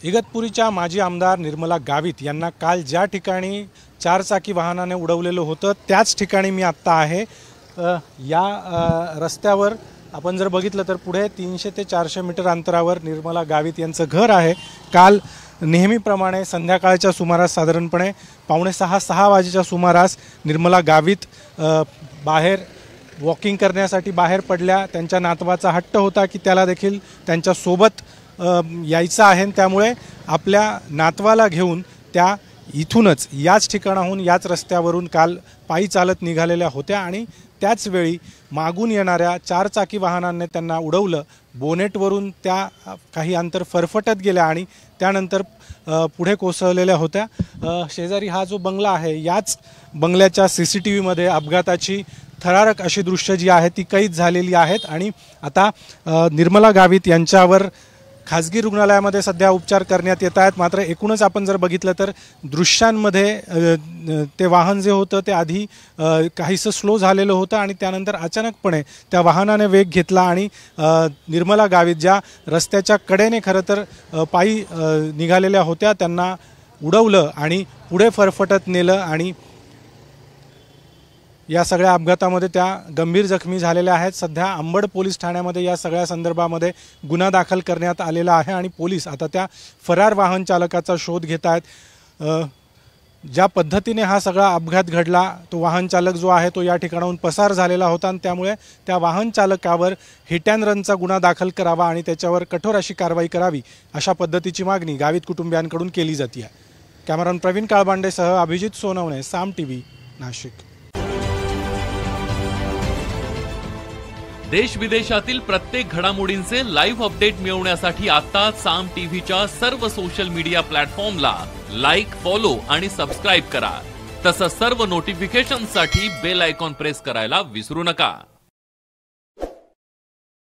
इगतपुरीच्या माजी आमदार निर्मला गावित यांना काल ज्या ठिकाणी चारचाकी वाहनाने उडवलेलं होतं त्याच ठिकाणी मी आत्ता आहे। या रस्त्यावर आपण जर बघितलं तर पुढे 300 ते 400 मीटर अंतरावर निर्मला गावित यांचं घर आहे। काल नेहमीप्रमाणे संध्याकाळच्या सुमारास साधारणपणे 5:45-6 वाजेच्या सुमारास निर्मला गावित बाहेर वॉकिंग करण्यासाठी बाहेर पडल्या। त्यांच्या नातवाचा हट्ट होता की त्याला देखील त्यांच्या सोबत यायचं आहे, त्यामुळे आपल्या नातवाला घेऊन त्या इथूनच याच ठिकाणाहून याच रस्त्यावरून काल पायी चालत निघालेल्या होत्या आणि त्याच वेळी मागून येणाऱ्या चारचाकी वाहनांनी त्यांना उडवलं। बोनेटवरून त्या काही अंतर फरफटत गेल्या आणि त्यानंतर पुढे कोसळलेल्या होत्या। शेजारी हा जो बंगला आहे याच बंगल्याच्या CCTVमध्ये अपघाताची थरारक अशी दृश्य जी आहे ती कैद झालेली आहेत आणि आता निर्मला गावित यांच्यावर खाजगी रुग्णालयामध्ये सध्या उपचार करण्यात येत आहेत। मात्र एकूणच आपण जर बघितलं तर दृश्यांमध्ये ते वाहन जे होतं ते आधी काहीसं स्लो झालेलं होतं आणि त्यानंतर अचानकपणे त्या वाहनाने वेग घेतला आणि निर्मला गावित ज्या रस्त्याच्या कडेने खरं तर पायी निघालेल्या होत्या त्यांना उडवलं आणि पुढे फरफटत नेलं आणि या सगळ्या अपघातामध्ये त्या गंभीर जखमी झालेल्या आहेत। सध्या अंबड पोलीस ठाण्यामध्ये या सगळ्या संदर्भामध्ये गुन्हा दाखल करण्यात आलेला आहे आणि पोलीस आता त्या फरार वाहन चालकाचा शोध घेत आहेत। ज्या पद्धतीने हा सगळा अपघात घडला तो वाहन चालक जो आहे तो या ठिकाणाहून पसार झालेला होता आणि त्यामुळे त्या वाहन चालकावर हिट अँड रनचा गुन्हा दाखल करावा आणि त्याच्यावर कठोर अशी कारवाई करावी अशा पद्धतीची मागणी गावित कुटुंबियांकडून केली जाते आहे। कॅमेरामन प्रवीण काळबांडेसह अभिजित सोनवणे, साम TV, नाशिक। देश विदेशातील प्रत्येक घडामोडींचे लाईव्ह अपडेट मिळवण्यासाठी आता साम टीव्हीच्या सर्व सोशल मीडिया प्लॅटफॉर्मला लाईक, फॉलो आणि सबस्क्राईब करा। तसंच सर्व नोटिफिकेशनसाठी बेल आयकॉन प्रेस करायला विसरू नका।